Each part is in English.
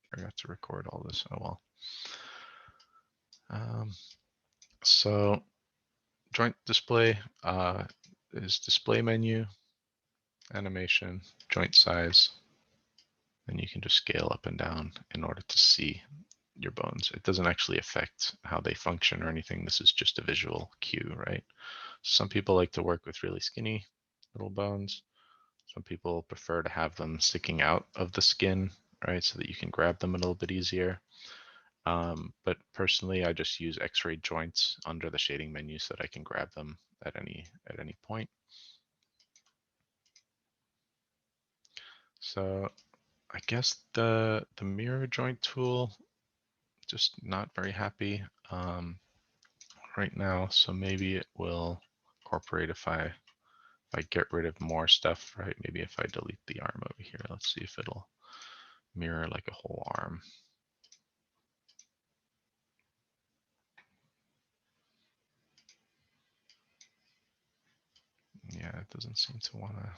Forgot to record all this. Oh well. So joint display is display menu, animation, joint size, and you can just scale up and down in order to see your bones. It doesn't actually affect how they function or anything. This is just a visual cue, right? Some people like to work with really skinny little bones. Some people prefer to have them sticking out of the skin, right, so that you can grab them a little bit easier. But personally, I just use X-ray joints under the shading menu so that I can grab them at any point. So I guess the mirror joint tool, just not very happy right now. So maybe it will incorporate if I get rid of more stuff, right? Maybe if I delete the arm over here, let's see if it'll mirror like a whole arm. Yeah, it doesn't seem to want to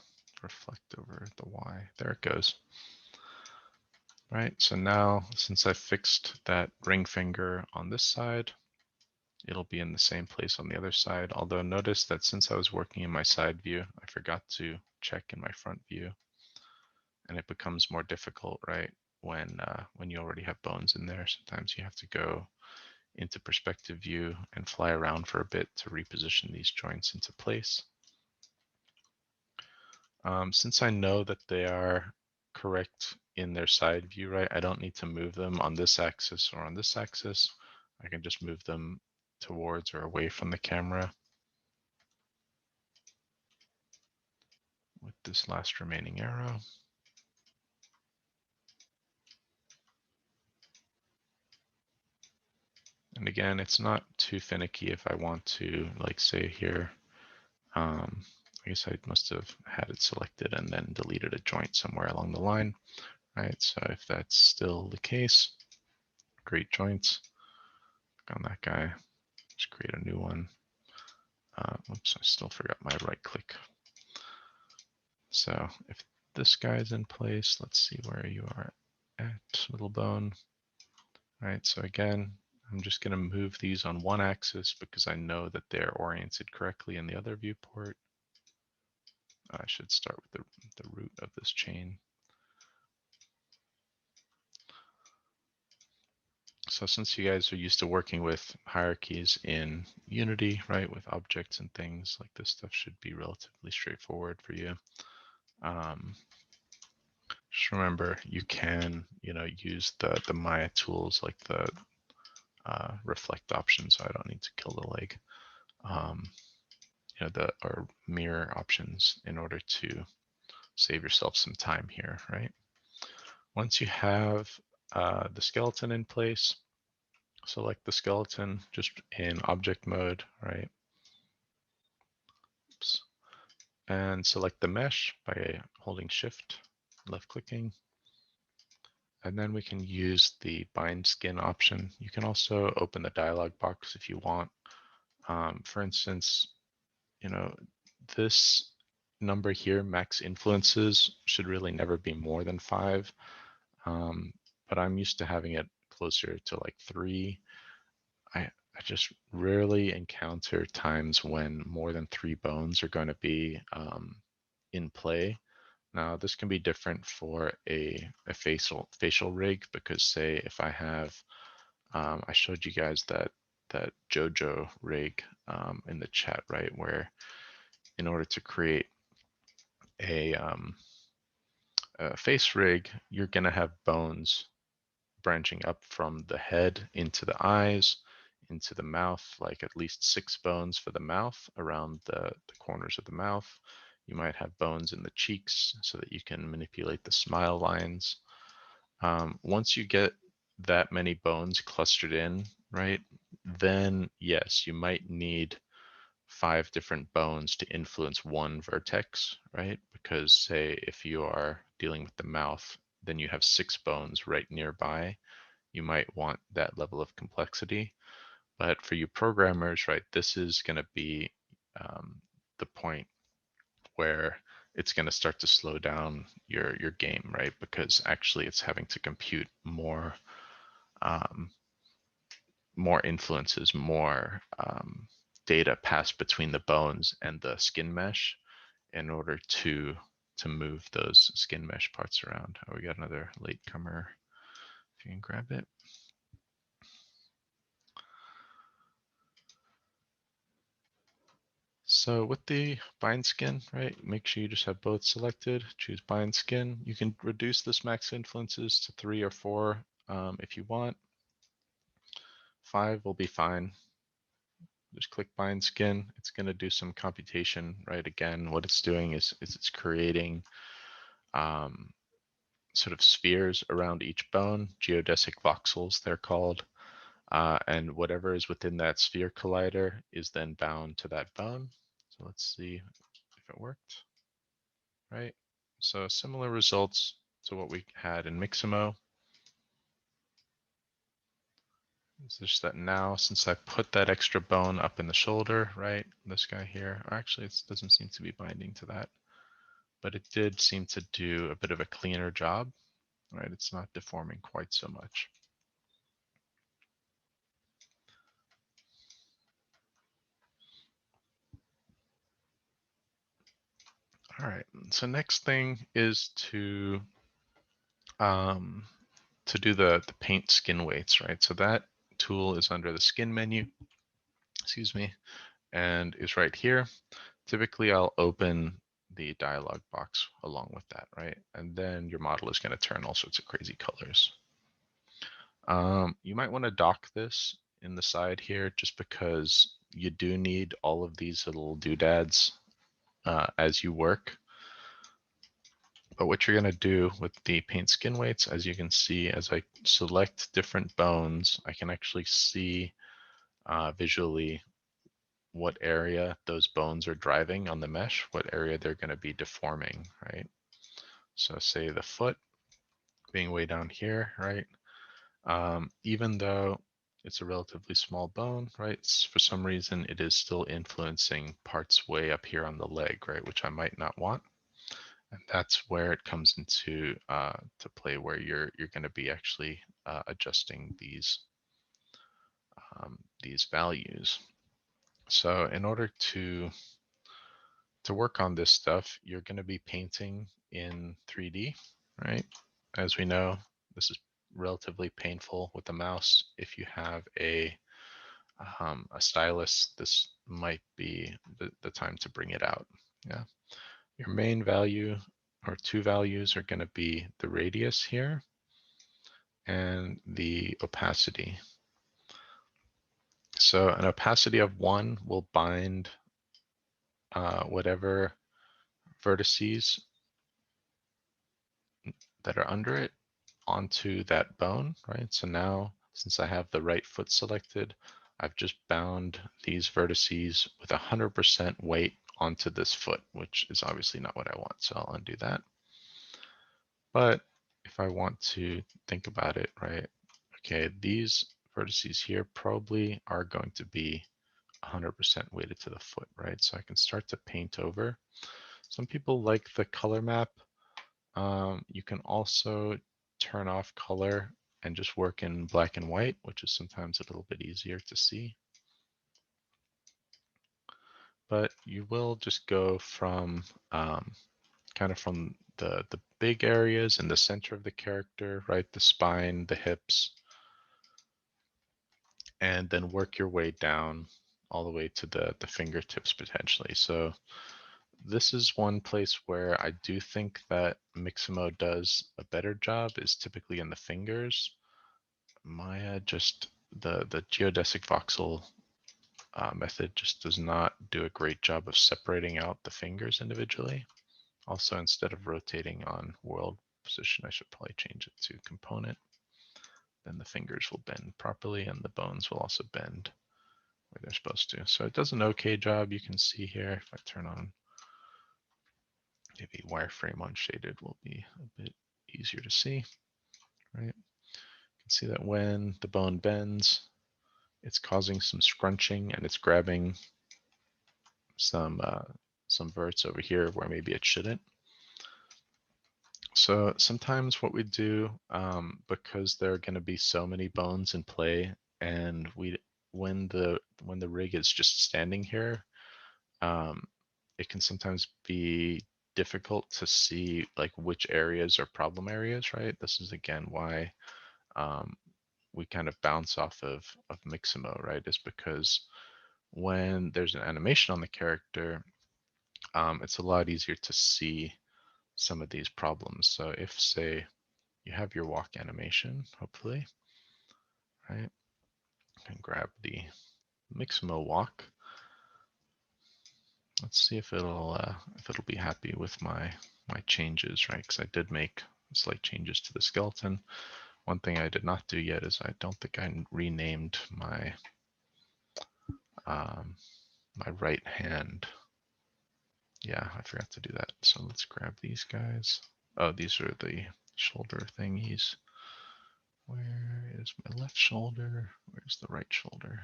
reflect over the Y. There it goes. Right, so now since I fixed that ring finger on this side, it'll be in the same place on the other side. Although notice that since I was working in my side view, I forgot to check in my front view, and it becomes more difficult, right? When you already have bones in there, sometimes you have to go into perspective view and fly around for a bit to reposition these joints into place. Since I know that they are correct in their side view, right, I don't need to move them on this axis or on this axis. I can just move them towards or away from the camera with this last remaining arrow. And again, it's not too finicky if I want to, like say here, I guess I must have had it selected and then deleted a joint somewhere along the line, right? So if that's still the case, create joints, click on that guy, just create a new one. Oops, I still forgot my right click. So if this guy's in place, let's see where you are at, little bone. All right, so again, I'm just going to move these on one axis because I know that they're oriented correctly in the other viewport. I should start with the root of this chain. So since you guys are used to working with hierarchies in Unity, right, with objects and things, like this stuff should be relatively straightforward for you. Just remember, you can, use the Maya tools like the reflect option, so I don't need to kill the leg. Or mirror options in order to save yourself some time here, right? Once you have the skeleton in place, select the skeleton just in object mode, right? Oops. And select the mesh by holding shift, left clicking. And then we can use the bind skin option. You can also open the dialog box if you want. For instance, this number here, max influences, should really never be more than 5. But I'm used to having it closer to like 3. I just rarely encounter times when more than 3 bones are going to be in play. Now, this can be different for a facial rig because, say, if I have, I showed you guys that JoJo rig in the chat, right, where in order to create a face rig, you're going to have bones branching up from the head into the eyes, into the mouth, like at least 6 bones for the mouth around the corners of the mouth. You might have bones in the cheeks so that you can manipulate the smile lines. Once you get that many bones clustered in, right, then yes, you might need 5 different bones to influence one vertex, right? Because say if you are dealing with the mouth, then you have 6 bones right nearby. You might want that level of complexity. But for you programmers, right, this is going to be the point where it's going to start to slow down your game, right? Because actually it's having to compute um, more influences, more data passed between the bones and the skin mesh in order to move those skin mesh parts around. Oh, we got another latecomer. If you can grab it. So with the bind skin, right, make sure you just have both selected, choose bind skin. You can reduce this max influences to 3 or 4 if you want. 5 will be fine. Just click bind skin. It's going to do some computation, right? Again, what it's doing is it's creating sort of spheres around each bone, geodesic voxels they're called. And whatever is within that sphere collider is then bound to that bone. So let's see if it worked, right? So similar results to what we had in Mixamo. It's just that now, since I put that extra bone up in the shoulder, right, this guy here, or actually it doesn't seem to be binding to that, but it did seem to do a bit of a cleaner job, right? It's not deforming quite so much. All right, so next thing is to do the paint skin weights, right? So that tool is under the skin menu, excuse me, and is right here. Typically I'll open the dialog box along with that, right? And then your model is going to turn all sorts of crazy colors. You might want to dock this in the side here just because you do need all of these little doodads as you work. But what you're going to do with the paint skin weights, as you can see, as I select different bones, I can actually see visually what area those bones are driving on the mesh, what area they're going to be deforming, right? So say the foot being way down here, right? Even though it's a relatively small bone, right? For some reason, it is still influencing parts way up here on the leg, right? Which I might not want. And that's where it comes into to play, where you're going to be actually adjusting these values. So in order to work on this stuff, you're going to be painting in 3D, right? As we know, this is relatively painful with the mouse. If you have a stylus, this might be the time to bring it out. Yeah. Your main value or two values are going to be the radius here and the opacity. So an opacity of 1 will bind whatever vertices that are under it onto that bone, right? So now, since I have the right foot selected, I've just bound these vertices with 100% weight onto this foot, which is obviously not what I want. So I'll undo that. But if I want to think about it, right? Okay, these vertices here probably are going to be 100% weighted to the foot, right? So I can start to paint over. Some people like the color map. You can also turn off color and just work in black and white, which is sometimes a little bit easier to see. But you will just go from kind of from the big areas in the center of the character, right? The spine, the hips, and then work your way down all the way to the fingertips potentially. So this is one place where I do think that Mixamo does a better job is typically in the fingers. Maya just the geodesic voxel method just does not do a great job of separating out the fingers individually. Also, instead of rotating on world position, I should probably change it to component. Then the fingers will bend properly and the bones will also bend where they're supposed to. So it does an okay job. You can see here, if I turn on maybe wireframe unshaded will be a bit easier to see, right? You can see that when the bone bends, it's causing some scrunching and it's grabbing some some verts over here where maybe it shouldn't. So sometimes what we do, because there are going to be so many bones in play, and when the rig is just standing here, it can sometimes be difficult to see like which areas are problem areas, right? This is again why we kind of bounce off of Mixamo, right? Is because when there's an animation on the character, it's a lot easier to see some of these problems. So if, say, you have your walk animation, hopefully, right? I can grab the Mixamo walk. Let's see if it'll be happy with my changes, right? Because I did make slight changes to the skeleton. One thing I did not do yet is I don't think I renamed my my right hand. Yeah, I forgot to do that. So let's grab these guys. Oh, these are the shoulder thingies. Where is my left shoulder? Where's the right shoulder?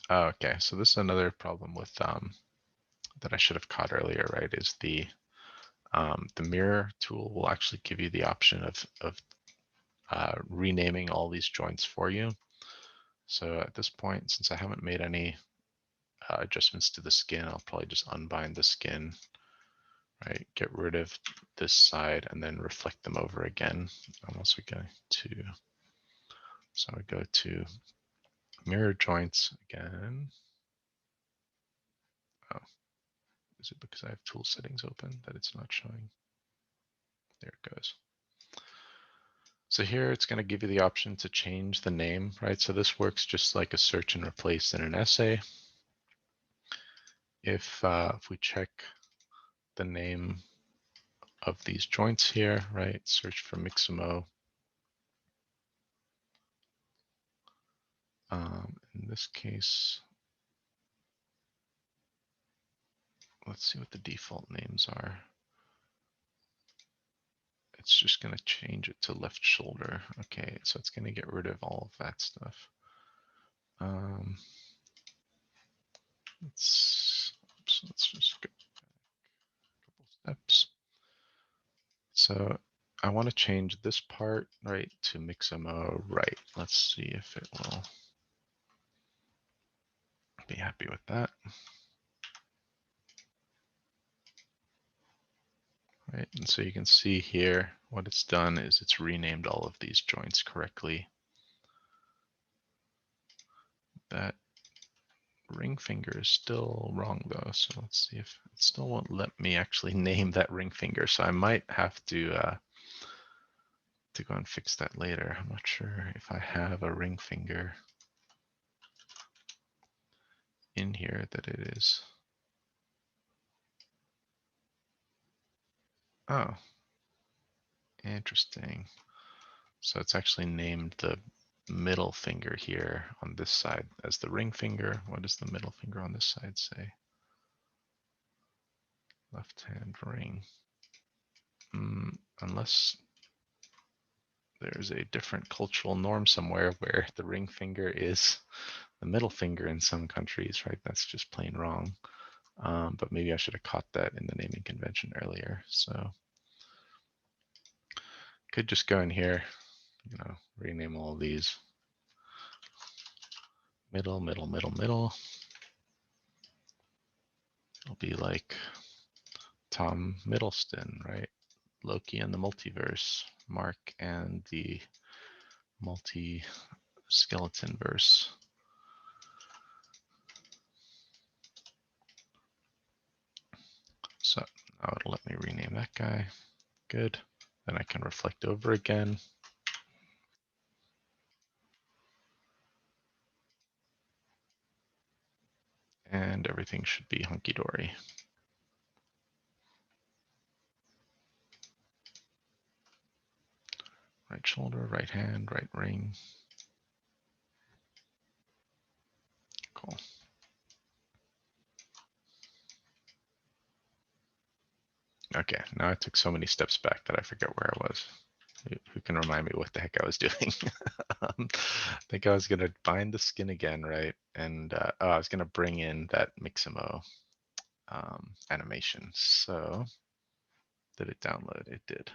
Oh, okay, so this is another problem with that I should have caught earlier, right? Is the mirror tool will actually give you the option of renaming all these joints for you. So at this point, since I haven't made any adjustments to the skin, I'll probably just unbind the skin, right? Get rid of this side and then reflect them over again. I'm also going to, so I go to mirror joints again. Oh, is it because I have tool settings open that it's not showing? There it goes. So here it's going to give you the option to change the name, right? So this works just like a search and replace in an essay. If we check the name of these joints here, right? Search for Mixamo. In this case, let's see what the default names are. It's just going to change it to left shoulder. Okay, so it's going to get rid of all of that stuff. Let's just go a couple steps. So I want to change this part, right, to Mixamo right. Let's see if it will be happy with that. Right, and so you can see here what it's done is it's renamed all of these joints correctly. That ring finger is still wrong though, so let's see if it still won't let me actually name that ring finger. So I might have to go and fix that later. I'm not sure if I have a ring finger in here that it is. Oh, interesting. So it's actually named the middle finger here on this side as the ring finger. What does the middle finger on this side say? Left hand ring. Unless there's a different cultural norm somewhere where the ring finger is the middle finger in some countries, right? That's just plain wrong. But maybe I should have caught that in the naming convention earlier. So could just go in here, rename all of these. Middle, middle, middle, middle. It'll be like Tom Middleston, right? Loki and the multiverse, Mark and the multi-skeleton verse. So now it'll let me rename that guy. Good. Then I can reflect over again. And everything should be hunky-dory. Right shoulder, right hand, right ring. Cool. Okay, now I took so many steps back that I forget where I was. Who can remind me what the heck I was doing? I think I was gonna bind the skin again, right? And oh, I was gonna bring in that Mixamo animation. So did it download? It did.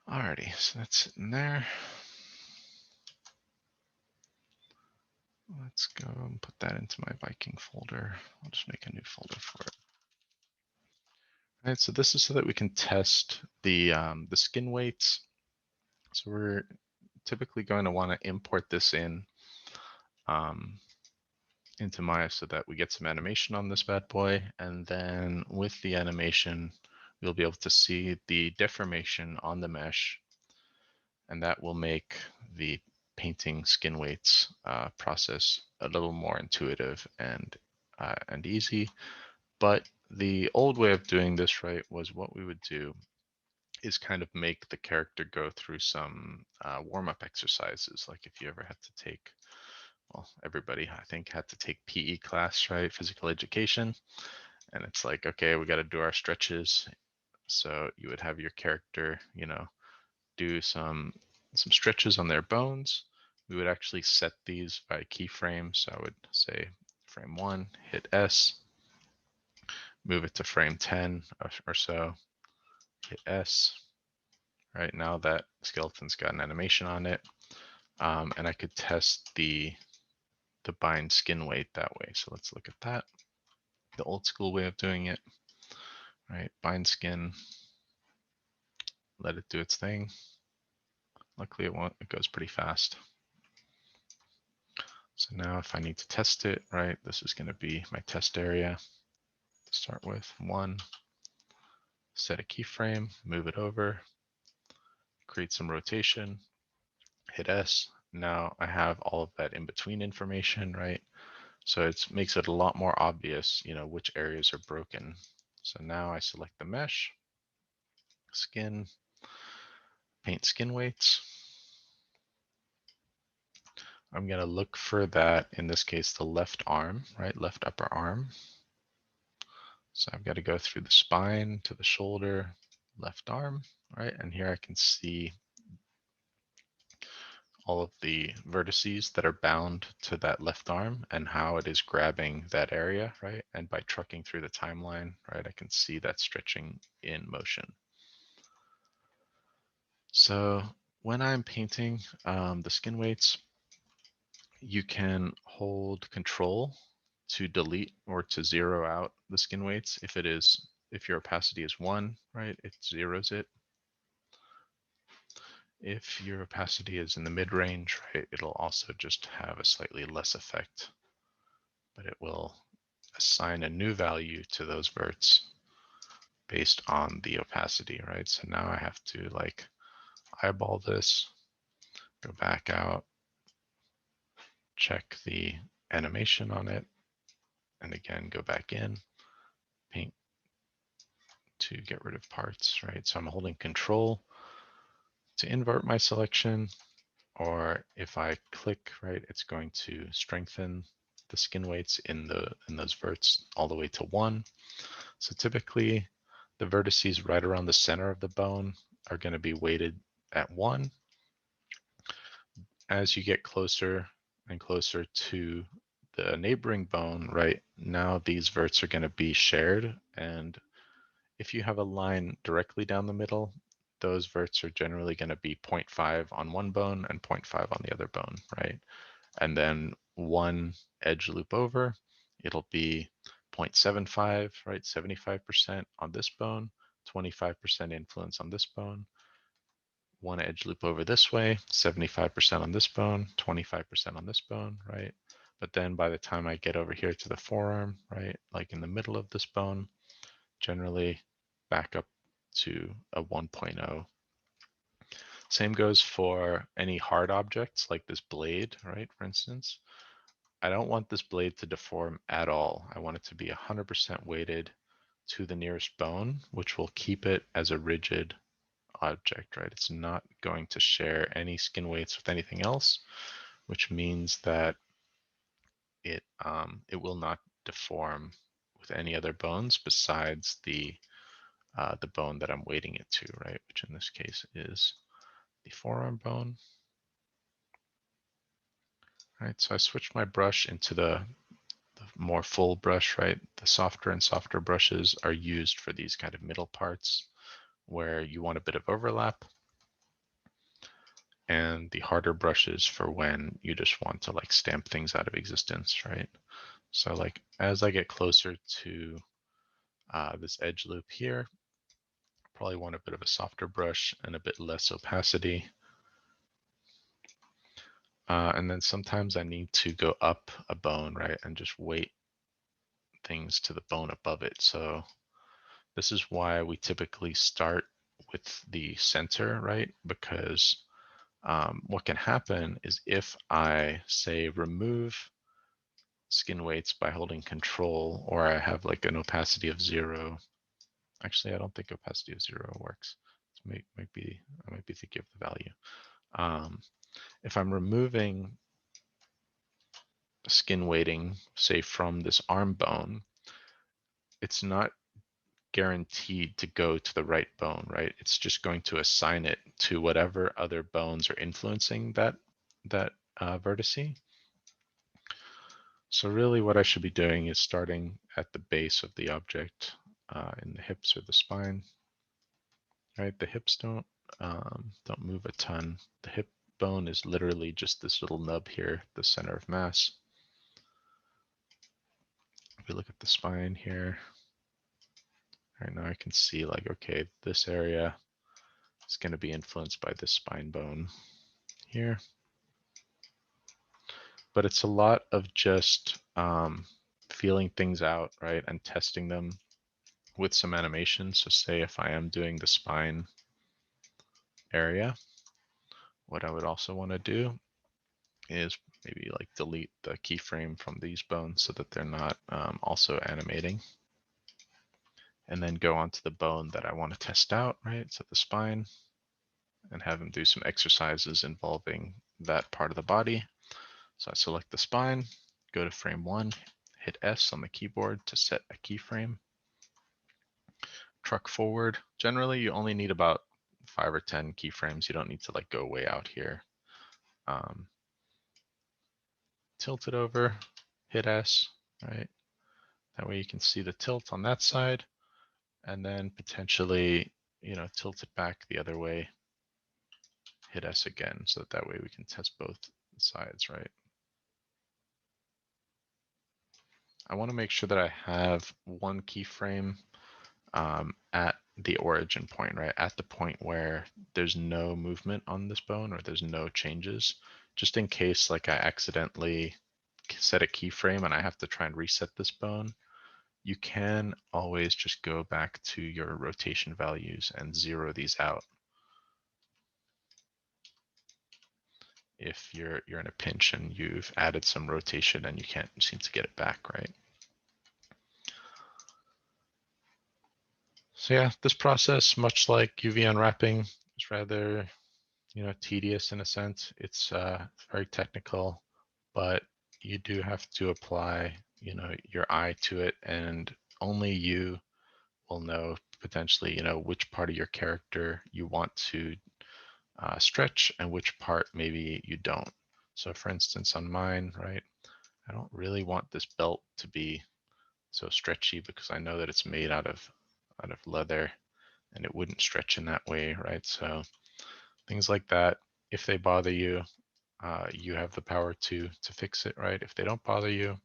Alrighty, so that's in there. Let's go and put that into my Viking folder. I'll just make a new folder for it. All right, so this is so that we can test the skin weights. So we're typically going to want to import this in into Maya so that we get some animation on this bad boy. And then with the animation, we'll be able to see the deformation on the mesh, and that will make the painting skin weights process a little more intuitive and easy. But the old way of doing this, right, was what we would do is kind of make the character go through some warm-up exercises. Like if you ever had to take, well, everybody I think had to take PE class, right, physical education, and it's like, okay, we got to do our stretches. So you would have your character, do some stretches on their bones. We would actually set these by keyframes. So I would say frame 1, hit S, move it to frame 10 or so, hit S. Right now that skeleton's got an animation on it, and I could test the bind skin weight that way. So let's look at that. The old school way of doing it, right? Bind skin, let it do its thing. Luckily it won't, it goes pretty fast. So now if I need to test it, right, this is going to be my test area to start with. 1, set a keyframe, move it over, create some rotation, hit S. Now I have all of that in between information, right? So it makes it a lot more obvious, which areas are broken. So now I select the mesh, skin, paint skin weights. I'm going to look for that, in this case, the left arm, right? Left upper arm. So I've got to go through the spine to the shoulder, left arm, right? And here I can see all of the vertices that are bound to that left arm and how it is grabbing that area, right? And by trucking through the timeline, right, I can see that stretching in motion. So when I'm painting the skin weights, you can hold Control to delete or to zero out the skin weights. If your opacity is 1, right, it zeroes it. If your opacity is in the mid-range, right, it'll also just have a slightly less effect, but it will assign a new value to those verts based on the opacity, right? So now I have to like eyeball this, go back out, check the animation on it, and again, go back in, paint to get rid of parts, right? So I'm holding Control to invert my selection, or if I click, right, it's going to strengthen the skin weights in those verts all the way to 1. So typically the vertices right around the center of the bone are going to be weighted at 1. As you get closer and closer to the neighboring bone, right, now these verts are going to be shared, and if you have a line directly down the middle, those verts are generally going to be 0.5 on one bone and 0.5 on the other bone, right? And then one edge loop over, it'll be 0.75, right? 75% on this bone, 25% influence on this bone. One edge loop over this way, 75% on this bone, 25% on this bone, right? But then by the time I get over here to the forearm, right, like in the middle of this bone, generally back up to a 1.0. Same goes for any hard objects like this blade, right? For instance, I don't want this blade to deform at all. I want it to be 100% weighted to the nearest bone, which will keep it as a rigid object, right? It's not going to share any skin weights with anything else, which means that it will not deform with any other bones besides the bone that I'm weighting it to, right? Which in this case is the forearm bone. Right, so I switched my brush into the more full brush, right? The softer and softer brushes are used for these kind of middle parts where you want a bit of overlap, and the harder brushes for when you just want to like stamp things out of existence, right? So like as I get closer to this edge loop here, probably want a bit of a softer brush and a bit less opacity. And then sometimes I need to go up a bone, right? And just weight things to the bone above it. So this is why we typically start with the center, right? Because what can happen is if I say remove skin weights by holding control, or I have like an opacity of 0. Actually, I don't think opacity of 0 works. I might be thinking of the value. If I'm removing skin weighting, say from this arm bone, it's not guaranteed to go to the right bone, right? It's just going to assign it to whatever other bones are influencing that vertice. So really what I should be doing is starting at the base of the object in the hips or the spine, right? The hips don't move a ton. The hip bone is literally just this little nub here, the center of mass. If we look at the spine here, right now I can see like, okay, this area is going to be influenced by this spine bone here. But it's a lot of just feeling things out, right? And testing them with some animation. So say if I am doing the spine area, what I would also want to do is maybe like delete the keyframe from these bones so that they're not also animating. And then go on to the bone that I want to test out, right? So the spine, and have them do some exercises involving that part of the body. So I select the spine, go to frame 1, hit S on the keyboard to set a keyframe. Truck forward. Generally, you only need about 5 or 10 keyframes. You don't need to like go way out here. Tilt it over, hit S, right? That way you can see the tilt on that side, and then potentially, tilt it back the other way, hit S again, so that way we can test both sides, right? I want to make sure that I have one keyframe at the origin point, right? At the point where there's no movement on this bone or there's no changes, just in case like I accidentally set a keyframe and I have to try and reset this bone, you can always just go back to your rotation values and zero these out if you're in a pinch and you've added some rotation and you can't seem to get it back, right? So yeah, this process, much like UV unwrapping, is rather tedious in a sense. It's very technical, but you do have to apply your eye to it, and only you will know potentially which part of your character you want to stretch and which part maybe you don't. So for instance, on mine, right, I don't really want this belt to be so stretchy because I know that it's made out of leather and it wouldn't stretch in that way, right? So things like that, if they bother you, you have the power to fix it, right? If they don't bother you,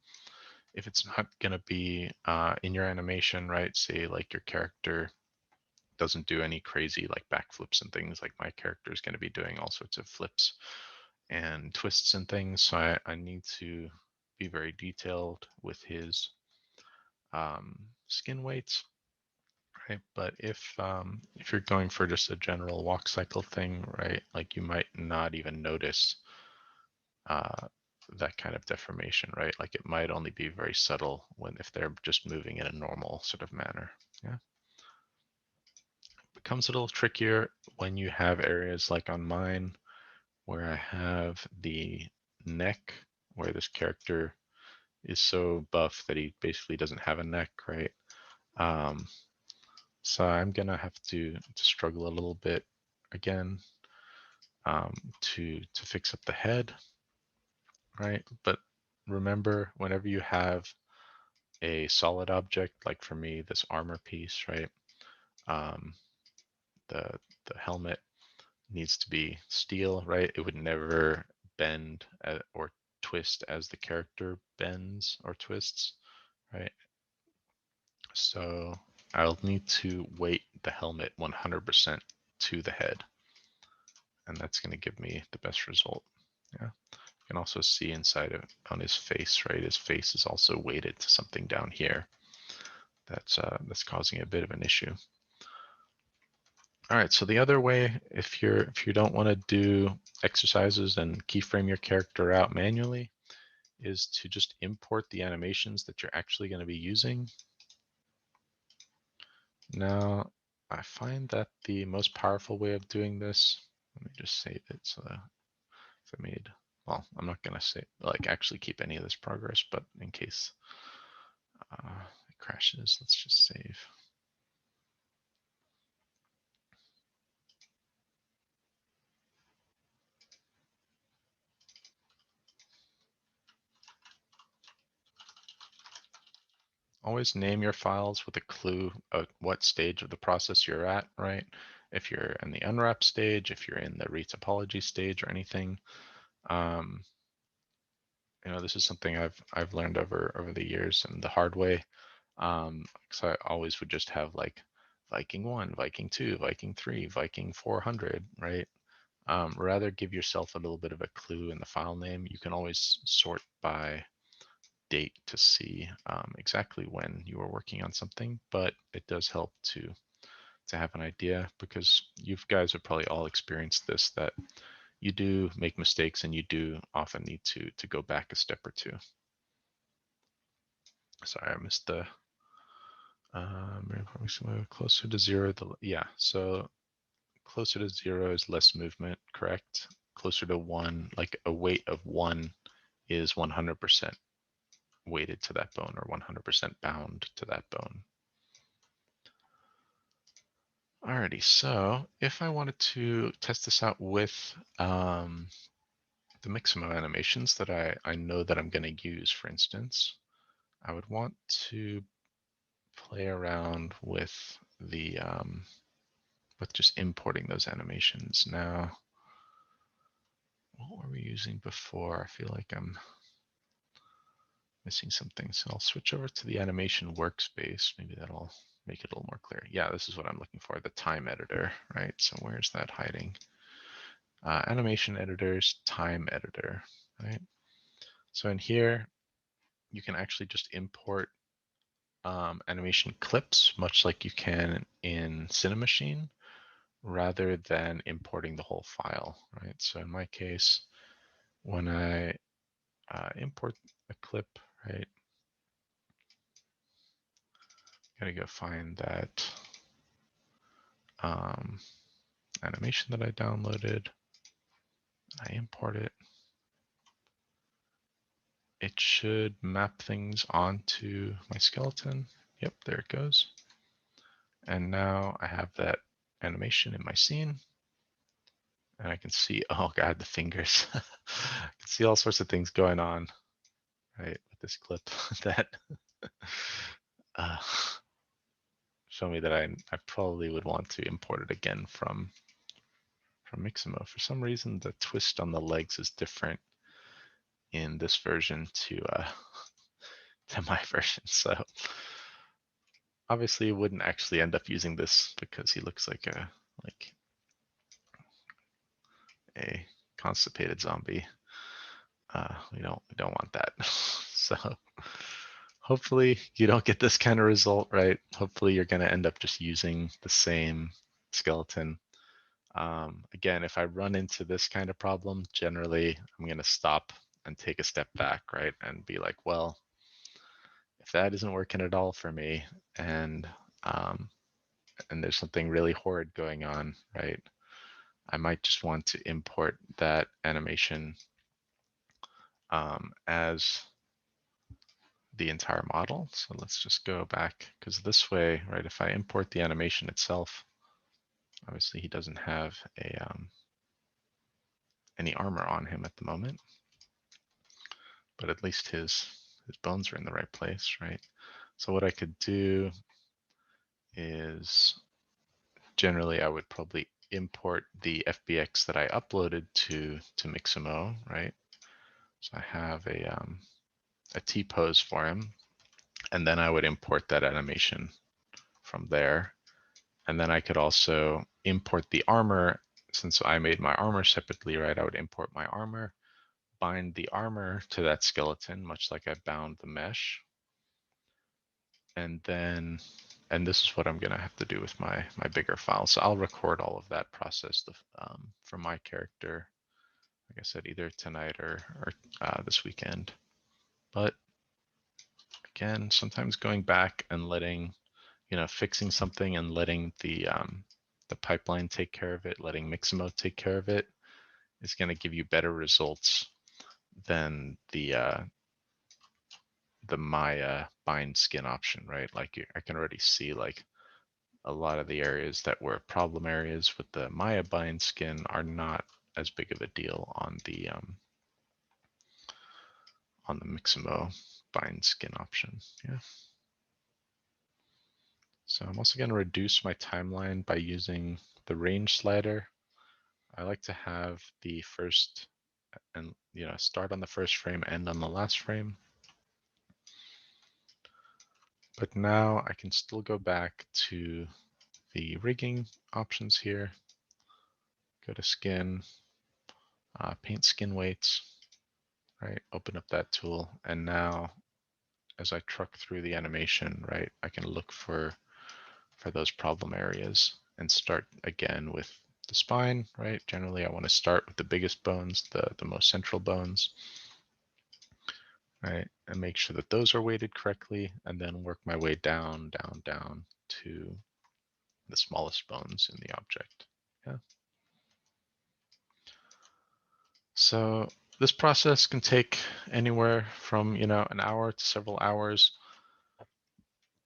if it's not going to be in your animation, right? Say like your character doesn't do any crazy like backflips and things, like my character is going to be doing all sorts of flips and twists and things. So I need to be very detailed with his skin weights, right? But if you're going for just a general walk cycle thing, right, like you might not even notice that kind of deformation, right? Like it might only be very subtle if they're just moving in a normal sort of manner. Yeah. Becomes a little trickier when you have areas like on mine where I have the neck, where this character is so buff that he basically doesn't have a neck, right? Um, so I'm gonna have to struggle a little bit again to fix up the head, right? But remember, whenever you have a solid object, like for me, this armor piece, right? Um, the the helmet needs to be steel, right? It would never bend or twist as the character bends or twists, right? So I'll need to weight the helmet 100% to the head, and that's going to give me the best result. Yeah. You can also see inside of on his face, right? His face is also weighted to something down here. That's causing a bit of an issue. All right, so the other way, if you don't want to do exercises and keyframe your character out manually, is to just import the animations that you're actually going to be using. Now, I find that the most powerful way of doing this, let me just save it so that if I made, well, I'm not going to say, like, actually keep any of this progress, but in case it crashes, let's just save. Always name your files with a clue of what stage of the process you're at, right? If you're in the unwrap stage, if you're in the retopology stage or anything. This is something I've learned over the years and the hard way. So I always would just have like Viking 1, Viking 2, Viking 3, Viking 400, right? Rather give yourself a little bit of a clue in the file name. You can always sort by date to see exactly when you were working on something, but it does help to have an idea, because you guys have probably all experienced this, that you do make mistakes and you do often need to go back a step or two. Sorry, I missed the closer to zero. Yeah, so closer to zero is less movement, correct? Closer to one, like a weight of one, is 100% weighted to that bone or 100% bound to that bone. Alrighty, so if I wanted to test this out with the Mixamo animations that I know that I'm going to use, for instance, I would want to play around with the with just importing those animations. Now, what were we using before? I feel like I'm missing something. So I'll switch over to the animation workspace. Maybe that'll make it a little more clear. Yeah, this is what I'm looking for, the time editor, right? So where's that hiding? Animation editors, time editor, right? So in here, you can actually just import animation clips, much like you can in Cinemachine, rather than importing the whole file, right? So in my case, when I import a clip, right, gotta go find that animation that I downloaded. I import it. It should map things onto my skeleton. Yep, there it goes. And now I have that animation in my scene. And I can see, oh God, the fingers. I can see all sorts of things going on, right, with this clip that uh, show me that I probably would want to import it again from Mixamo. For some reason, the twist on the legs is different in this version to my version. So obviously, you wouldn't actually end up using this because he looks like a constipated zombie. We don't want that. So hopefully you don't get this kind of result, right? Hopefully you're going to end up just using the same skeleton. Again, if I run into this kind of problem, generally I'm going to stop and take a step back, right? And be like, well, if that isn't working at all for me, and there's something really horrid going on, right? I might just want to import that animation as the entire model. So let's just go back, because this way, right, if I import the animation itself, obviously he doesn't have any armor on him at the moment, but at least his bones are in the right place, right? So what I could do is generally I would probably import the FBX that I uploaded to Mixamo, right? So I have a T-pose for him, and then I would import that animation from there. And then I could also import the armor. Since I made my armor separately, right, I would import my armor, bind the armor to that skeleton, much like I bound the mesh. And then, and this is what I'm gonna have to do with my bigger file. So I'll record all of that process for my character, like I said, either tonight or this weekend. But again, sometimes going back and letting, fixing something and letting the pipeline take care of it, letting Mixamo take care of it, is going to give you better results than the Maya bind skin option, right? Like I can already see like a lot of the areas that were problem areas with the Maya bind skin are not as big of a deal on the Mixamo bind skin option. Yeah. So I'm also going to reduce my timeline by using the range slider. I like to have the first and start on the first frame, end on the last frame. But now I can still go back to the rigging options here, go to skin, paint skin weights, right? Open up that tool. And now as I truck through the animation, right, I can look for those problem areas and start again with the spine, right? Generally, I want to start with the biggest bones, the most central bones, right? And make sure that those are weighted correctly, and then work my way down, down, down to the smallest bones in the object. Yeah. So this process can take anywhere from, an hour to several hours,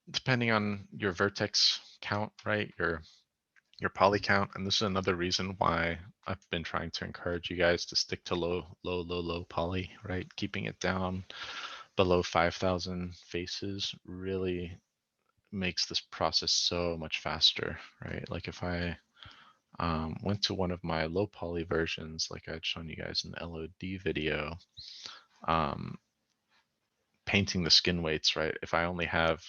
depending on your vertex count, right? Your poly count. And this is another reason why I've been trying to encourage you guys to stick to low poly, right? Keeping it down below 5,000 faces really makes this process so much faster, right? Like if I went to one of my low poly versions, like I'd shown you guys in the LOD video, painting the skin weights, right? If I only have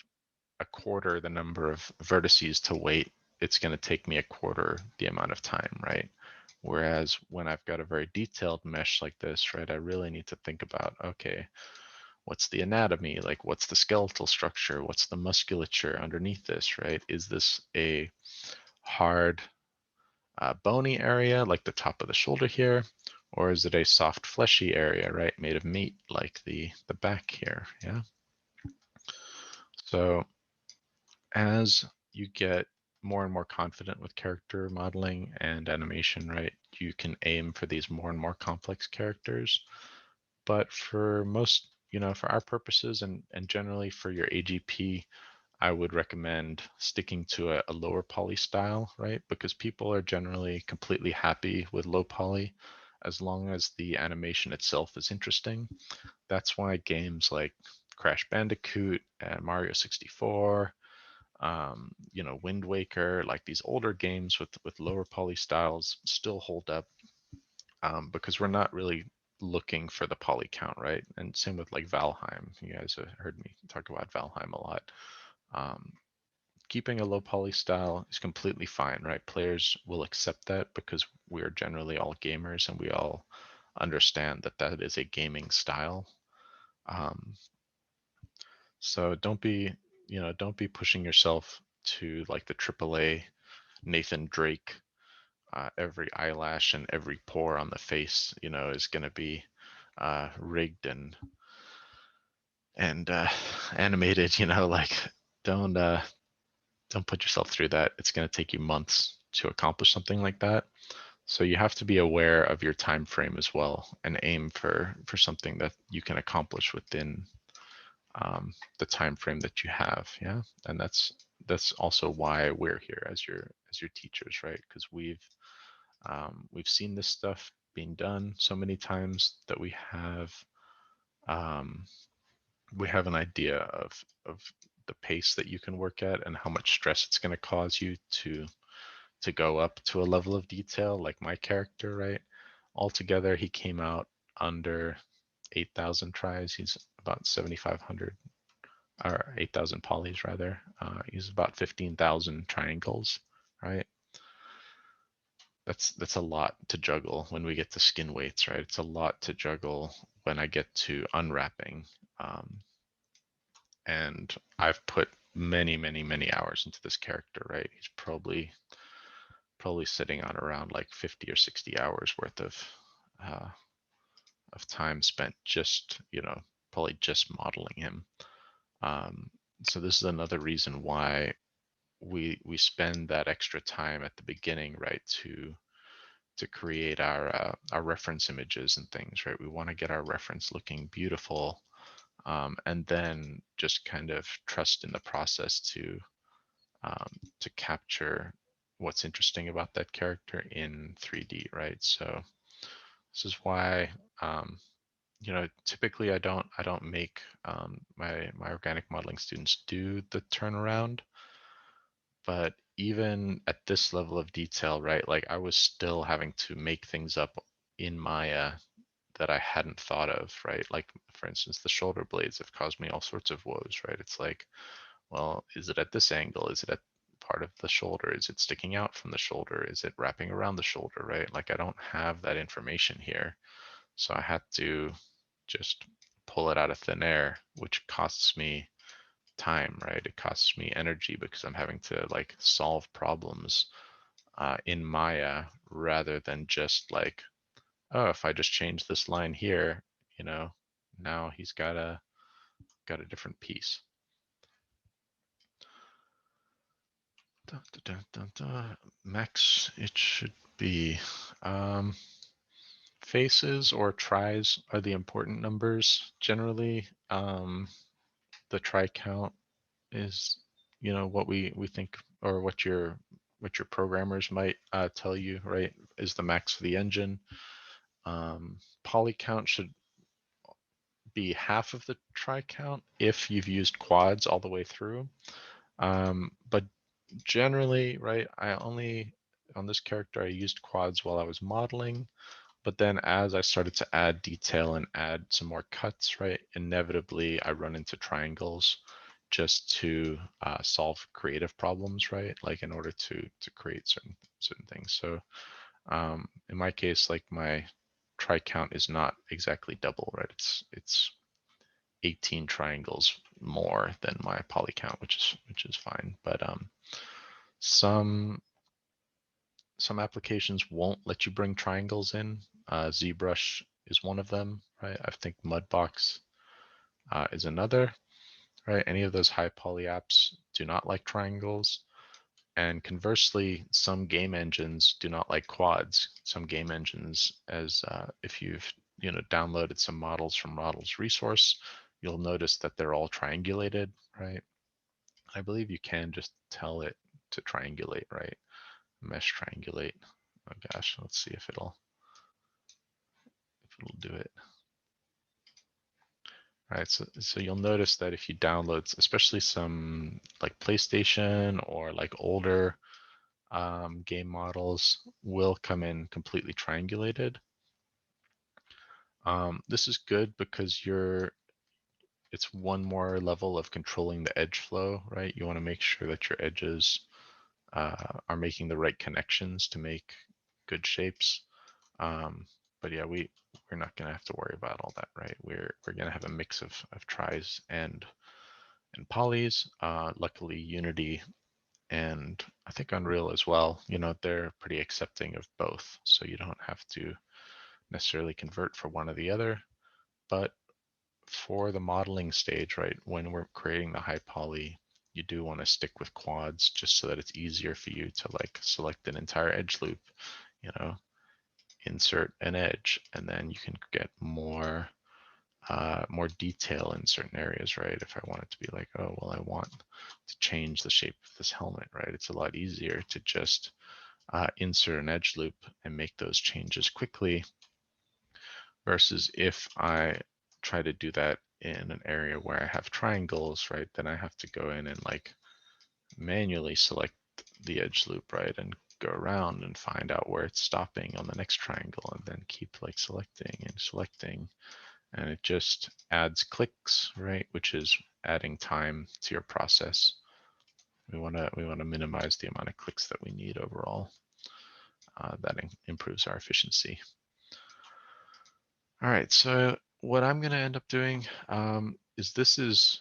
a quarter the number of vertices to weight, it's going to take me a quarter the amount of time, right? Whereas when I've got a very detailed mesh like this, right, I really need to think about, okay, what's the anatomy? Like, what's the skeletal structure? What's the musculature underneath this, right? Is this a hard, bony area like the top of the shoulder here? Or is it a soft, fleshy area, right, made of meat like the back here? Yeah. So as you get more and more confident with character modeling and animation, right, you can aim for these more and more complex characters. But for most, for our purposes and generally for your AGP, I would recommend sticking to a lower poly style, right? Because people are generally completely happy with low poly as long as the animation itself is interesting. That's why games like Crash Bandicoot and Mario 64, Wind Waker, like these older games with lower poly styles still hold up, because we're not really looking for the poly count, right? And same with like Valheim. You guys have heard me talk about Valheim a lot. Keeping a low poly style is completely fine, right? Players will accept that because we're generally all gamers and we all understand that that is a gaming style. Um, so don't be pushing yourself to like the AAA Nathan Drake. Every eyelash and every pore on the face, is going to be rigged and animated. Like don't don't put yourself through that. It's going to take you months to accomplish something like that. So you have to be aware of your time frame as well and aim for something that you can accomplish within the time frame that you have. Yeah, and that's also why we're here as your teachers, right? Because we've seen this stuff being done so many times that um, we have an idea of the pace that you can work at and how much stress it's going to cause you to go up to a level of detail like my character, right? Altogether, he came out under 8,000 tries. He's about 7,500 or 8,000 polys rather. He's about 15,000 triangles, right? That's a lot to juggle when we get to skin weights, right? It's a lot to juggle when I get to unwrapping. Um, and I've put many hours into this character, right? He's probably sitting on around like 50 or 60 hours worth uh, of time spent just, probably just modeling him. Um, so this is another reason why we spend that extra time at the beginning, right, to create our reference images and things, right? We want to get our reference looking beautiful, and then just kind of trust in the process to capture what's interesting about that character in 3D, right? So this is why typically I don't make my organic modeling students do the turnaround, but even at this level of detail, right? Like I was still having to make things up in Maya that I hadn't thought of, right? Like for instance, the shoulder blades have caused me all sorts of woes, right? It's like, well, is it at this angle? Is it at part of the shoulder? Is it sticking out from the shoulder? Is it wrapping around the shoulder, right? Like I don't have that information here. So I had to just pull it out of thin air, which costs me time, right? It costs me energy because I'm having to like solve problems in Maya rather than just like, oh, if I just change this line here, you know, now he's got a different piece. Dun, dun, dun, dun. Max, it should be faces or tries are the important numbers generally. The try count is what we think, or what your programmers might tell you, right, is the max for the engine. Poly count should be half of the try count if you've used quads all the way through. But generally, right, I only on this character I used quads while I was modeling, but then as I started to add detail and add some more cuts, right, inevitably I run into triangles just to solve creative problems, right? Like in order to create certain things. So in my case, like my try count is not exactly double, right? It's 18 triangles more than my poly count, which is fine. But some some applications won't let you bring triangles in. ZBrush is one of them, right? I think Mudbox is another, right? Any of those high poly apps do not like triangles. And conversely, some game engines do not like quads. Some game engines, as if you've downloaded some models from Models Resource, you'll notice that they're all triangulated, right? I believe you can just tell it to triangulate, right? Mesh triangulate. Oh gosh, let's see if it'll do it. Right, so you'll notice that if you download, especially some like PlayStation or like older game models, will come in completely triangulated. This is good because it's one more level of controlling the edge flow, right? You want to make sure that your edges are making the right connections to make good shapes. But yeah, we're not gonna have to worry about all that, right? We're gonna have a mix of tries and polys. Luckily, Unity and I think Unreal as well, they're pretty accepting of both, so you don't have to necessarily convert for one or the other. But for the modeling stage, right, when we're creating the high poly, you do want to stick with quads just so that it's easier for you to like select an entire edge loop, you know. insert an edge, and then you can get more detail in certain areas, right? If I want it to be like, oh, well, I want to change the shape of this helmet, right? It's a lot easier to just insert an edge loop and make those changes quickly versus if I try to do that in an area where I have triangles, right? Then I have to go in and like manually select the edge loop, right? And go around and find out where it's stopping on the next triangle and then keep like selecting and selecting. And it just adds clicks, right? Which is adding time to your process. We want to minimize the amount of clicks that we need overall. That improves our efficiency. All right, so what I'm going to end up doing is this is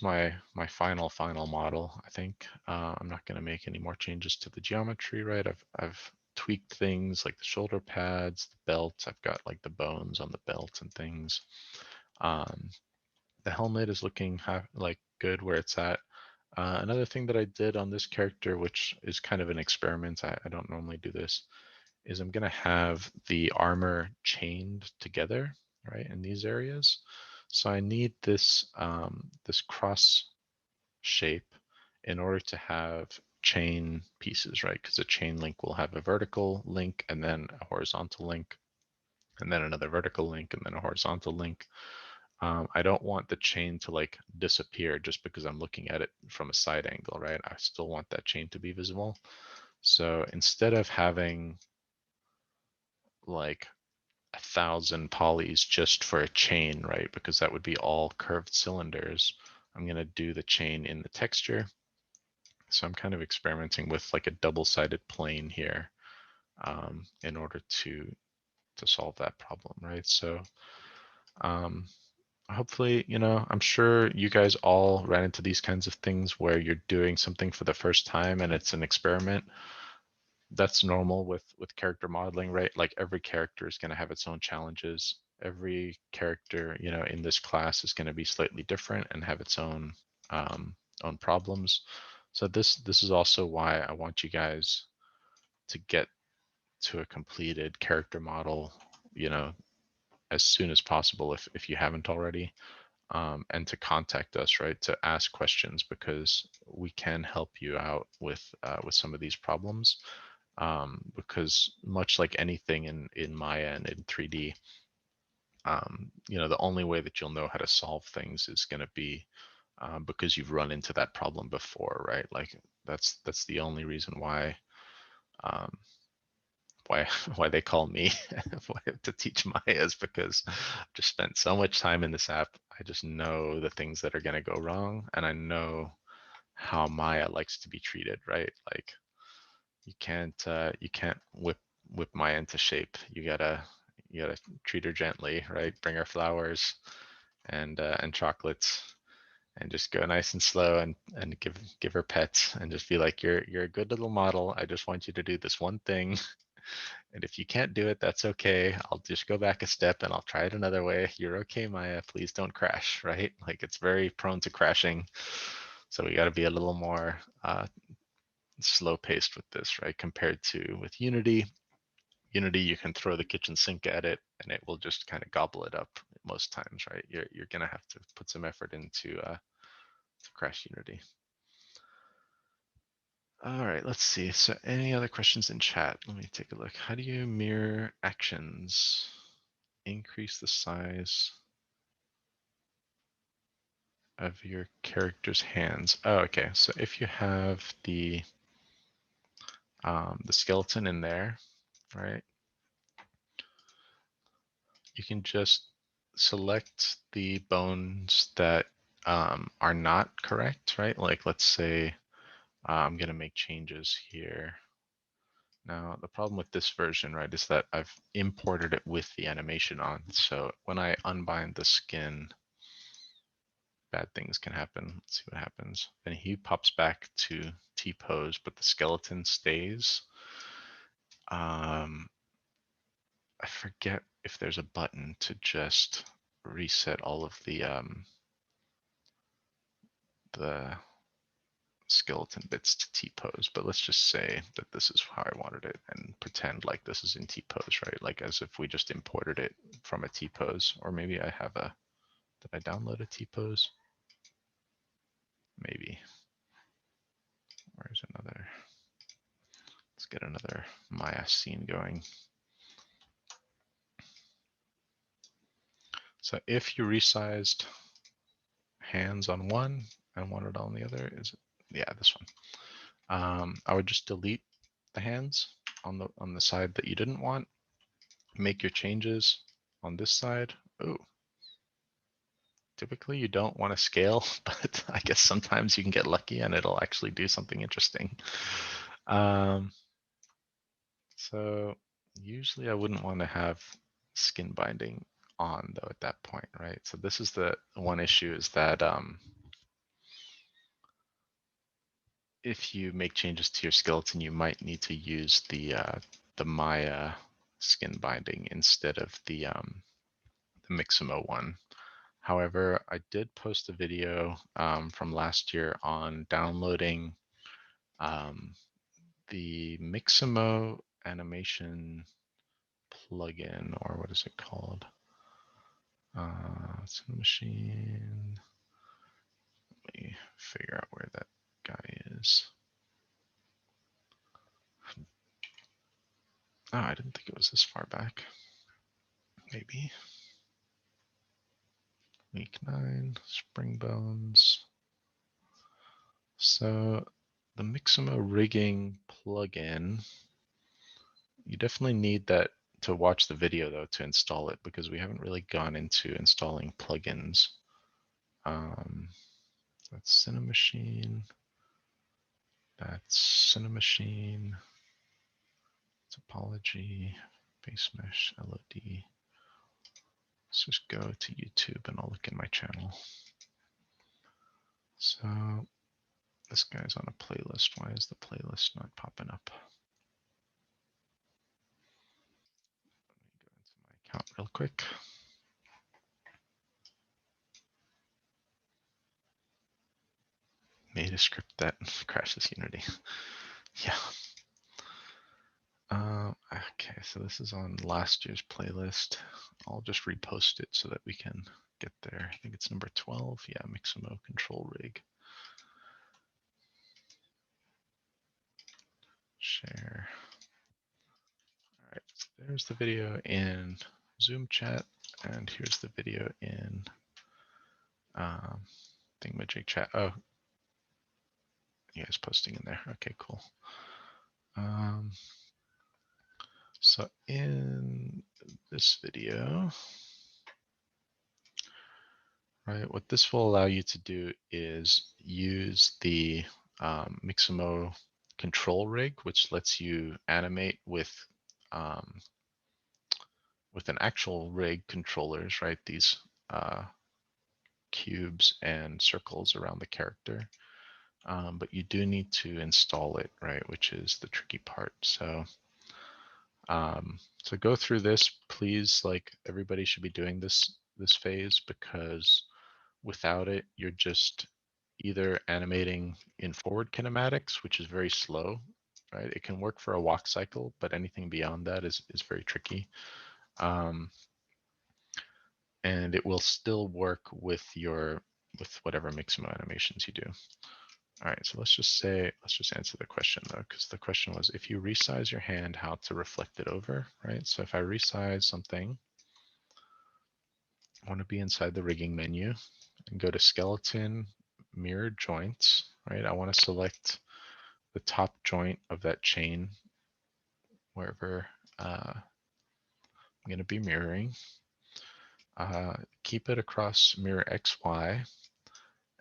my final model. I think I'm not going to make any more changes to the geometry, right? I've tweaked things like the shoulder pads, the belt. I've got like the bones on the belt and things. The helmet is looking like good where it's at. Another thing that I did on this character, which is kind of an experiment, I don't normally do this, is I'm going to have the armor chained together, right, in these areas. So I need this, this cross shape in order to have chain pieces, right? Because a chain link will have a vertical link and then a horizontal link, and then another vertical link, and then a horizontal link. I don't want the chain to like disappear just because I'm looking at it from a side angle, right? I still want that chain to be visible. So instead of having like 1,000 polys just for a chain, right? Because that would be all curved cylinders. I'm going to do the chain in the texture. So I'm kind of experimenting with like a double-sided plane here in order to solve that problem, right? So hopefully, you know, I'm sure you guys all ran into these kinds of things where you're doing something for the first time and it's an experiment. That's normal with character modeling, right? Like every character is going to have its own challenges. Every character, you know, in this class is going to be slightly different and have its own own problems. So this is also why I want you guys to get to a completed character model, you know, as soon as possible if you haven't already. And to contact us, right, to ask questions, because we can help you out with some of these problems. Because much like anything in Maya and in 3D, you know, the only way that you'll know how to solve things is going to be because you've run into that problem before, right? Like that's the only reason why um, why they call me to teach Maya is because I've just spent so much time in this app. I just know the things that are going to go wrong, and I know how Maya likes to be treated, right? Like you can't whip Maya into shape. You gotta treat her gently, right? Bring her flowers and chocolates, and just go nice and slow and give her pets and just be like, you're a good little model. I just want you to do this one thing. And if you can't do it, that's okay. I'll just go back a step and I'll try it another way. You're okay, Maya. Please don't crash, right? Like it's very prone to crashing. So we got to be a little more slow paced with this, right? Compared to with Unity. Unity, you can throw the kitchen sink at it and it will just kind of gobble it up most times, right? You're gonna have to put some effort into to crash Unity. All right, let's see. So any other questions in chat? Let me take a look. How do you mirror actions? Increase the size of your character's hands. Oh, okay. So if you have the skeleton in there, right? You can just select the bones that are not correct, right? Like let's say I'm gonna make changes here. Now, the problem with this version, right, is that I've imported it with the animation on. So when I unbind the skin, bad things can happen. Let's see what happens. And he pops back to T-pose, but the skeleton stays. I forget if there's a button to just reset all of the skeleton bits to T-pose, but let's just say that this is how I wanted it and pretend like this is in T-pose, right? Like as if we just imported it from a T-pose, or maybe I have a, did I download a T-pose? Maybe. Where's another? Let's get another Maya scene going. So if you resized hands on one and wanted on the other, is it? Yeah, this one. I would just delete the hands on the side that you didn't want. Make your changes on this side. Oh, typically you don't want to scale, but I guess sometimes you can get lucky and it'll actually do something interesting. So usually I wouldn't want to have skin binding on though at that point, right? So this is the one issue is that if you make changes to your skeleton, you might need to use the Maya skin binding instead of the Mixamo one. However, I did post a video from last year on downloading the Mixamo animation plugin, or what is it called? It's in the machine. Let me figure out where that guy is. Oh, I didn't think it was this far back. Maybe. Week 9, spring bones. So the Mixamo rigging plugin, you definitely need that to watch the video though to install it, because we haven't really gone into installing plugins. That's Cinemachine. That's Cinemachine. Topology, base mesh, LOD. Let's just go to YouTube and I'll look in my channel. So this guy's on a playlist. Why is the playlist not popping up? Let me go into my account real quick. Made a script that crashes Unity. Yeah. Okay, so this is on last year's playlist. I'll just repost it so that we can get there. I think it's number 12. Yeah, Mixamo control rig. Share. All right, so there's the video in Zoom chat, and here's the video in Thingamajig chat. Oh, you guys posting in there. Okay, cool. So in this video, right, what this will allow you to do is use the Mixamo control rig, which lets you animate with an actual rig controllers, right? These cubes and circles around the character. But you do need to install it, right? Which is the tricky part. So so go through this, please. Like everybody should be doing this phase, because without it, you're just either animating in forward kinematics, which is very slow, right? It can work for a walk cycle, but anything beyond that is very tricky. And it will still work with whatever Mixamo animations you do. All right, so let's just answer the question though, because the question was if you resize your hand, how to reflect it over, right? So if I resize something, I want to be inside the rigging menu and go to skeleton, mirror joints, right? I want to select the top joint of that chain, wherever I'm going to be mirroring. Keep it across mirror XY.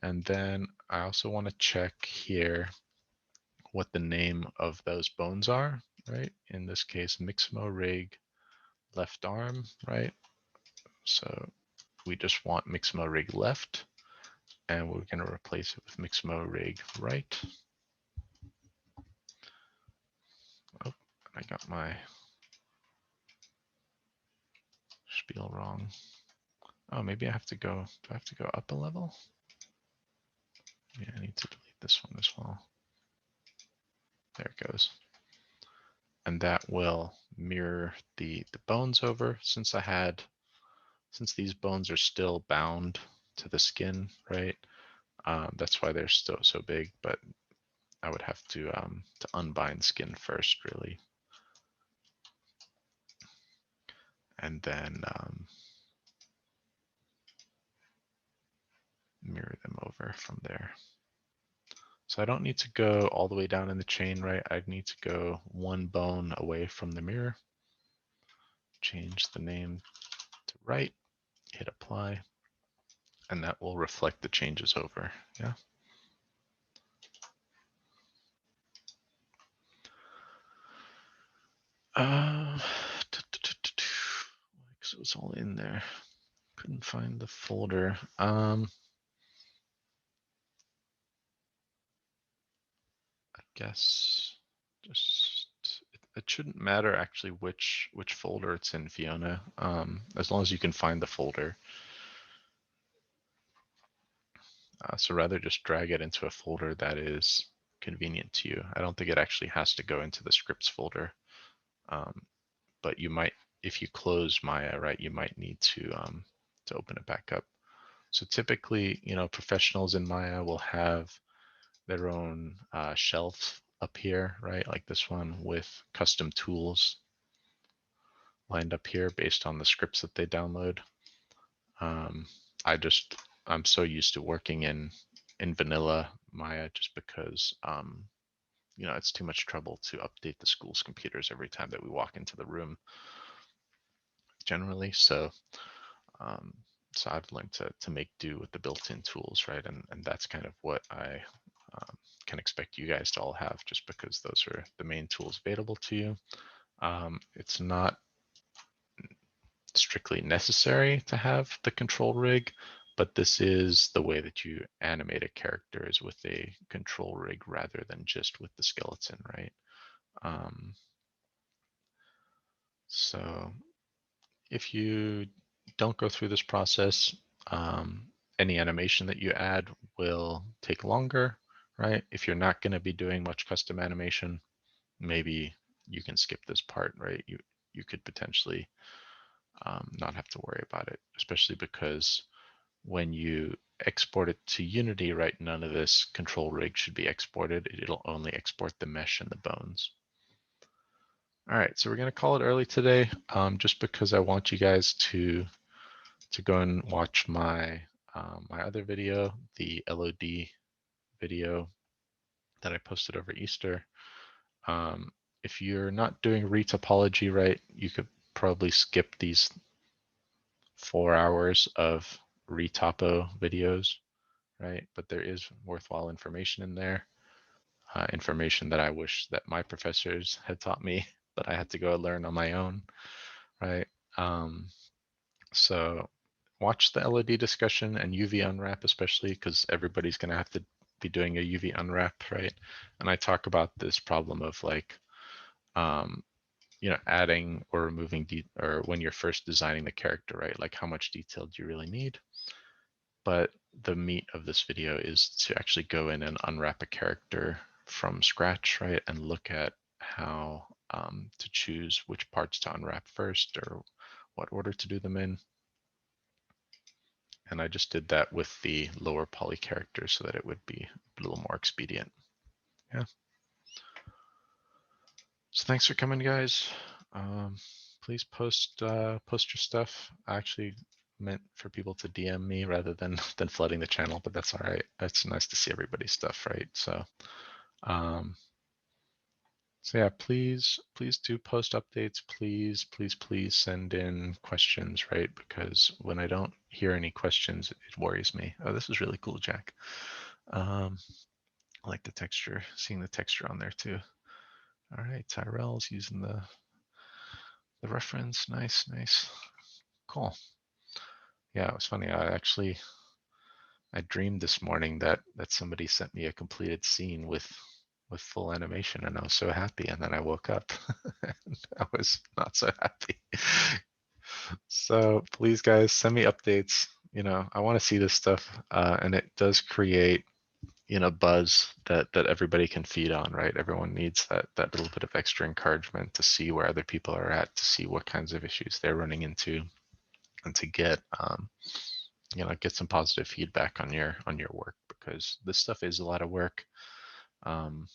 And then I also want to check here what the name of those bones are, right? In this case, Mixamo rig left arm, right? So we just want Mixamo rig left, and we're going to replace it with Mixamo rig right. Oh, I got my spiel wrong. Oh, maybe I have to go, do I have to go up a level? Yeah, I need to delete this one as well. There it goes. And that will mirror the bones over, since these bones are still bound to the skin, right? That's why they're still so big, but I would have to unbind skin first, really. And then mirror them over from there. So I don't need to go all the way down in the chain, right? I need to go one bone away from the mirror. Change the name to right, hit apply, and that will reflect the changes over, yeah? So it was all in there. Couldn't find the folder. I guess just it shouldn't matter actually which folder it's in, Fiona, as long as you can find the folder. So rather just drag it into a folder that is convenient to you. I don't think it actually has to go into the scripts folder, but you might, if you close Maya, right, you might need to open it back up. So typically, professionals in Maya will have their own shelf up here, right, like this one with custom tools lined up here based on the scripts that they download. I'm so used to working in vanilla Maya just because it's too much trouble to update the school's computers every time that we walk into the room generally. So I've learned to make do with the built-in tools, right? And that's kind of what I can expect you guys to all have, just because those are the main tools available to you. It's not strictly necessary to have the control rig, but this is the way that you animate a character, is with a control rig rather than just with the skeleton, right? So if you don't go through this process, any animation that you add will take longer, right? If you're not going to be doing much custom animation, maybe you can skip this part, right? You could potentially not have to worry about it, especially because when you export it to Unity, right, none of this control rig should be exported. It'll only export the mesh and the bones. All right, so we're going to call it early today, just because I want you guys to go and watch my my other video, the LOD video that I posted over Easter. If you're not doing retopology right, you could probably skip these 4 hours of retopo videos, right? But there is worthwhile information in there, information that I wish that my professors had taught me, but I had to go learn on my own, right? So watch the LOD discussion and UV unwrap, especially because everybody's going to have to be doing a UV unwrap, right? And I talk about this problem of like, adding or removing, or when you're first designing the character, right? Like how much detail do you really need? But the meat of this video is to actually go in and unwrap a character from scratch, right? And look at how to choose which parts to unwrap first, or what order to do them in. And I just did that with the lower poly characters so that it would be a little more expedient. Yeah. So thanks for coming, guys. Please post your stuff. I actually meant for people to DM me rather than flooding the channel, but that's all right. It's nice to see everybody's stuff, right? So yeah, please do post updates. Please send in questions, right? Because when I don't hear any questions, it worries me. Oh, this is really cool, Jack. I like the texture, seeing the texture on there too. All right, Tyrell's using the reference. Nice. Cool. Yeah, it was funny. I dreamed this morning that somebody sent me a completed scene with full animation, and I was so happy. And then I woke up and I was not so happy. So please, guys, send me updates. I want to see this stuff, and it does create buzz that everybody can feed on, right? Everyone needs that little bit of extra encouragement to see where other people are at, to see what kinds of issues they're running into, and to get get some positive feedback on your work, because this stuff is a lot of work. um,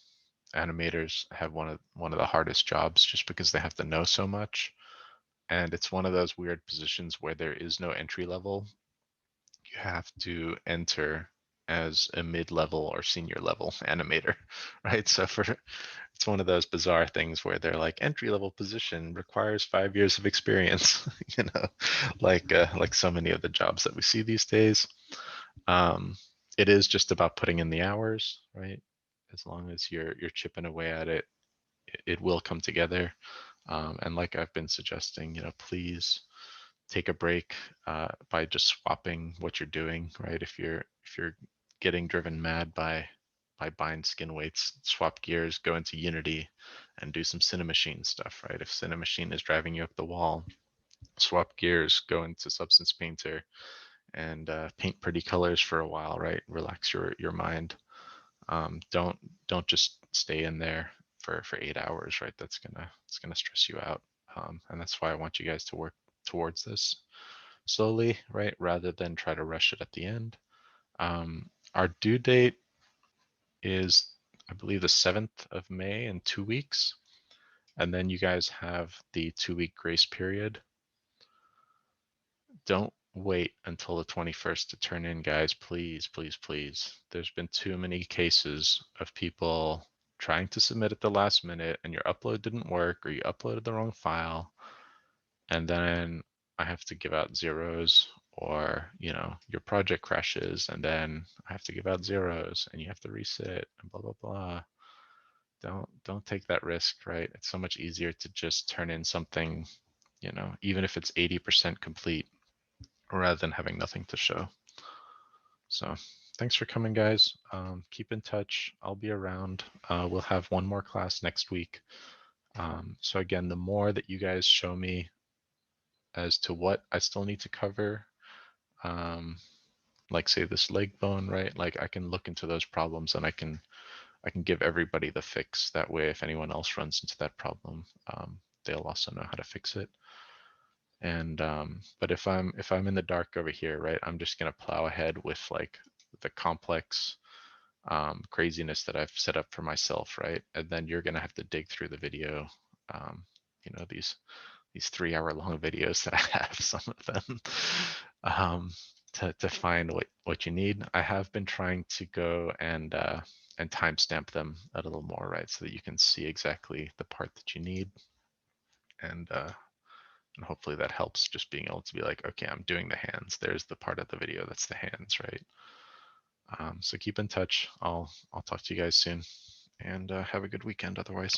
Animators have one of the hardest jobs just because they have to know so much, and it's one of those weird positions where there is no entry level. You have to enter as a mid-level or senior level animator, right? So it's one of those bizarre things where they're like, entry level position requires 5 years of experience, like so many of the jobs that we see these days. Um, it is just about putting in the hours, right? As long as you're chipping away at it, it will come together. And like I've been suggesting, please take a break by just swapping what you're doing, right? If you're getting driven mad by buying skin weights, swap gears, go into Unity and do some Cinemachine stuff, right? If Cinemachine is driving you up the wall, swap gears, go into Substance Painter and paint pretty colors for a while, right? Relax your mind. Don't just stay in there for 8 hours, right? It's gonna stress you out. And that's why I want you guys to work towards this slowly, right? Rather than try to rush it at the end. Our due date is, I believe, the 7th of May in 2 weeks. And then you guys have the 2 week grace period. Don't wait until the 21st to turn in, guys. Please, please, please. There's been too many cases of people trying to submit at the last minute and your upload didn't work, or you uploaded the wrong file, and then I have to give out zeros, or your project crashes and then I have to give out zeros and you have to reset and blah blah blah. Don't take that risk, right? It's so much easier to just turn in something, even if it's 80% complete, rather than having nothing to show. So thanks for coming, guys. Keep in touch. I'll be around. We'll have one more class next week. So again, the more that you guys show me as to what I still need to cover, like say this leg bone, right? Like I can look into those problems and I can give everybody the fix. That way, if anyone else runs into that problem, they'll also know how to fix it. And but if I'm in the dark over here, right, I'm just gonna plow ahead with like the complex craziness that I've set up for myself, right? And then you're gonna have to dig through the video, um, these 3 hour long videos that I have, some of them, um, to find what you need. I have been trying to go and timestamp them a little more, right, so that you can see exactly the part that you need, and hopefully that helps. Just being able to be like, okay, I'm doing the hands. There's the part of the video that's the hands, right? So keep in touch. I'll talk to you guys soon, and have a good weekend. Otherwise.